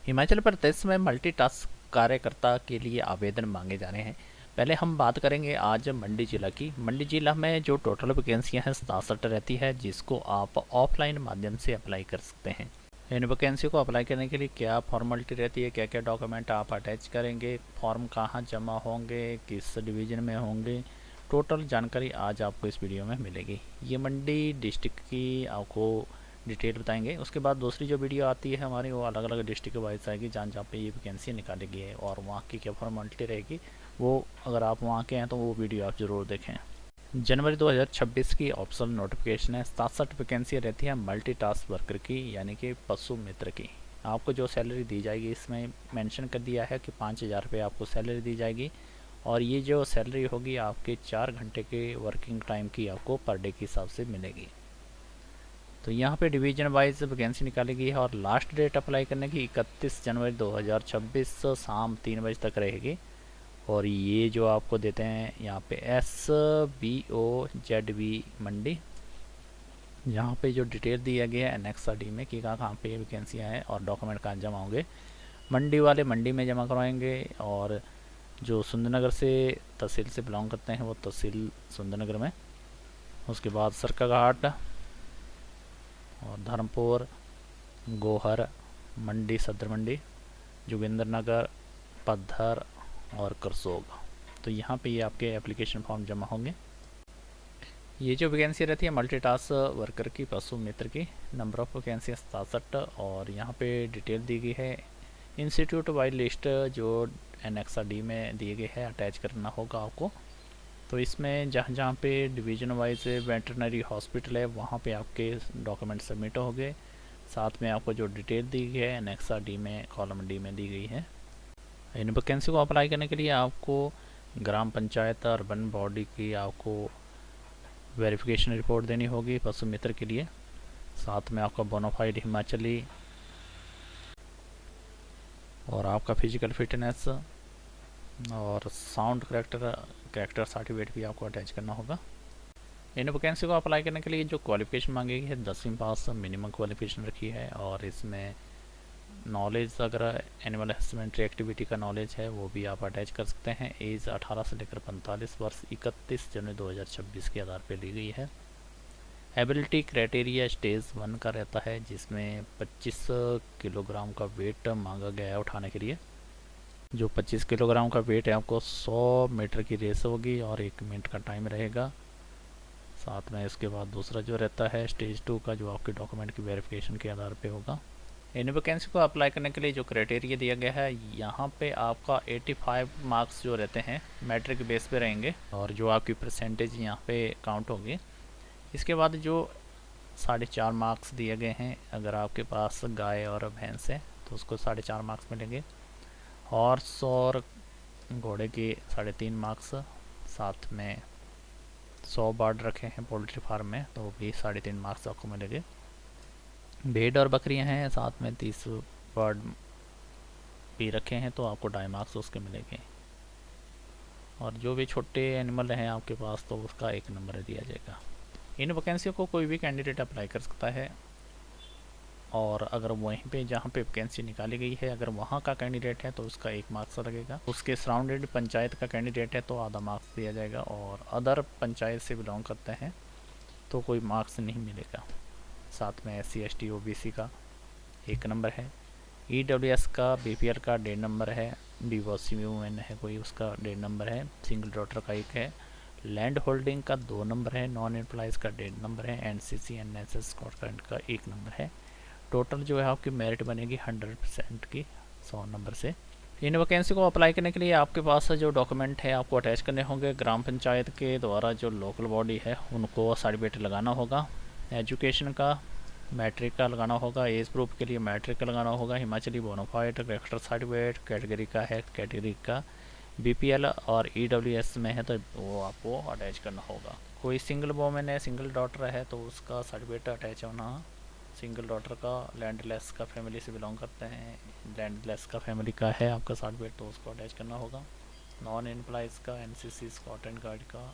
हिमाचल प्रदेश में मल्टीटास्क कार्यकर्ता के लिए आवेदन मांगे जा रहे हैं। पहले हम बात करेंगे आज मंडी जिला की। मंडी जिला में जो टोटल वैकेंसियां हैं 67 रहती है, जिसको आप ऑफलाइन माध्यम से अप्लाई कर सकते हैं। इन वैकेंसी को अप्लाई करने के लिए क्या फॉर्मेलिटी रहती है, क्या क्या डॉक्यूमेंट आप अटैच करेंगे, फॉर्म कहाँ जमा होंगे, किस डिवीज़न में होंगे, टोटल जानकारी आज आपको इस वीडियो में मिलेगी। ये मंडी डिस्ट्रिक्ट की आपको डिटेल बताएंगे। उसके बाद दूसरी जो वीडियो आती है हमारी, वो अलग अलग डिस्ट्रिक्ट वाइज आएगी, जहाँ जहाँ पे ये वैकेंसी निकाली गई है और वहाँ की क्या फॉर्मेलिटी रहेगी, वो अगर आप वहाँ के हैं तो वो वीडियो आप ज़रूर देखें। जनवरी 2026 की ऑप्शनल नोटिफिकेशन है। 67 वैकेंसी रहती है मल्टीटास्क वर्कर की, यानी कि पशु मित्र की। आपको जो सैलरी दी जाएगी, इसमें मेंशन कर दिया है कि 5,000 रुपये आपको सैलरी दी जाएगी, और ये जो सैलरी होगी आपके 4 घंटे के वर्किंग टाइम की आपको पर डे के हिसाब से मिलेगी। तो यहाँ पे डिवीजन वाइज वैकेंसी निकाली गई है और लास्ट डेट अप्लाई करने की 31 जनवरी 2026 शाम 3 बजे तक रहेगी। और ये जो आपको देते हैं यहाँ पे SBOZB मंडी, यहाँ पे जो डिटेल दिया गया है एनेक्सा-D में कि कहाँ पे वैकेंसियाँ हैं और डॉक्यूमेंट कहाँ जमा होंगे। मंडी वाले मंडी में जमा करवाएंगे, और जो सुंदरनगर से तहसील से बिलोंग करते हैं वो तहसील सुंदरनगर में। उसके बाद सरकाघाट और धर्मपुर, गोहर, मंडी सदर मंडी, जोगिंद्र नगर, पद्धर और करसोग। तो यहाँ पे ये आपके एप्लीकेशन फॉर्म जमा होंगे। ये जो वैकेंसी रहती है मल्टीटास्क वर्कर की पशु मित्र की, नंबर ऑफ वैकेंसी 67, और यहाँ पे डिटेल दी गई है। इंस्टीट्यूट वाइज लिस्ट जो एनेक्सा-D में दिए गए हैं अटैच करना होगा आपको। तो इसमें जहाँ जहाँ पे डिवीज़न वाइज वेटरनरी हॉस्पिटल है वहाँ पे आपके डॉक्यूमेंट सबमिट होंगे। साथ में आपको जो डिटेल दी गई है एनेक्सा-D में कॉलम D में दी गई है। इन वैकेंसी को अप्लाई करने के लिए आपको ग्राम पंचायत अर्बन बॉडी की आपको वेरिफिकेशन रिपोर्ट देनी होगी पशु मित्र के लिए। साथ में आपका बोनाफाइड हिमाचली और आपका फिजिकल फिटनेस और साउंड करेक्टर सर्टिफिकेट भी आपको अटैच करना होगा। इन वैकेंसी को अप्लाई करने के लिए जो क्वालिफिकेशन मांगी गई है 10वीं पास मिनिमम क्वालिफिकेशन रखी है, और इसमें नॉलेज अगर एनिमल हस्बेंड्री एक्टिविटी का नॉलेज है वो भी आप अटैच कर सकते हैं। एज 18 से लेकर 45 वर्ष 31 जनवरी 2026 के आधार पर ली गई है। एबिलिटी क्राइटेरिया स्टेज 1 का रहता है, जिसमें 25 किलोग्राम का वेट मांगा गया है उठाने के लिए। जो 25 किलोग्राम का वेट है आपको 100 मीटर की रेस होगी और 1 मिनट का टाइम रहेगा। साथ में इसके बाद दूसरा जो रहता है स्टेज 2 का, जो आपके डॉक्यूमेंट की वेरिफिकेशन के आधार पे होगा। इन वैकेंसी को अप्लाई करने के लिए जो क्राइटेरिया दिया गया है, यहाँ पे आपका 85 मार्क्स जो रहते हैं मैट्रिक बेस पे रहेंगे, और जो आपकी परसेंटेज यहाँ पे काउंट होगी। इसके बाद जो 4.5 मार्क्स दिए गए हैं, अगर आपके पास गाय और भैंस है तो उसको 4.5 मार्क्स मिलेंगे। हॉर्स और घोड़े के 3.5 मार्क्स, साथ में 100 बर्ड रखे हैं पोल्ट्री फार्म में तो भी 3.5 मार्क्स आपको मिलेंगे। भेड़ और बकरियां हैं, साथ में 30 बर्ड भी रखे हैं तो आपको 2.5 मार्क्स उसके मिलेंगे। और जो भी छोटे एनिमल हैं आपके पास तो उसका 1 नंबर दिया जाएगा। इन वैकेंसियों को कोई भी कैंडिडेट अप्लाई कर सकता है, और अगर वहीं पे जहाँ पे वैकेंसी निकाली गई है अगर वहाँ का कैंडिडेट है तो उसका 1 मार्क्स लगेगा। उसके सराउंडेड पंचायत का कैंडिडेट है तो आधा मार्क्स दिया जाएगा, और अदर पंचायत से बिलोंग करते हैं तो कोई मार्क्स नहीं मिलेगा। साथ में SC ST OBC का 1 नंबर है, EWS का BPL का 1.5 नंबर है, डिवोर्सी वूमेन है कोई उसका 1.5 नंबर है, सिंगल डॉटर का 1 है, लैंड होल्डिंग का 2 नंबर है, नॉन एम्प्लॉयज़ का 1.5 नंबर है, NCC NSS स्कॉटलैंड का 1 नंबर है। टोटल जो है आपकी मेरिट बनेगी 100% की 100 नंबर से। इन वैकेंसी को अप्लाई करने के लिए आपके पास जो डॉक्यूमेंट है आपको अटैच करने होंगे। ग्राम पंचायत के द्वारा जो लोकल बॉडी है उनको सर्टिफिकेट लगाना होगा। एजुकेशन का मैट्रिक का लगाना होगा, एज प्रूफ के लिए मैट्रिक का लगाना होगा, Himachali bonafide character certificate category का है, कैटेगरी का BPL और EWS में है तो वो आपको अटैच करना होगा। कोई सिंगल वोमेन है, सिंगल डॉटर है तो उसका सर्टिफिकेट अटैच होना। सिंगल डॉटर का लैंडलेस का फैमिली से बिलोंग करते हैं, लैंडलेस का फैमिली का है आपका सर्टिफिकेट तो उसको अटैच करना होगा। नॉन एम्प्लॉयज़ का NCC स्कॉटलैंड गार्ड का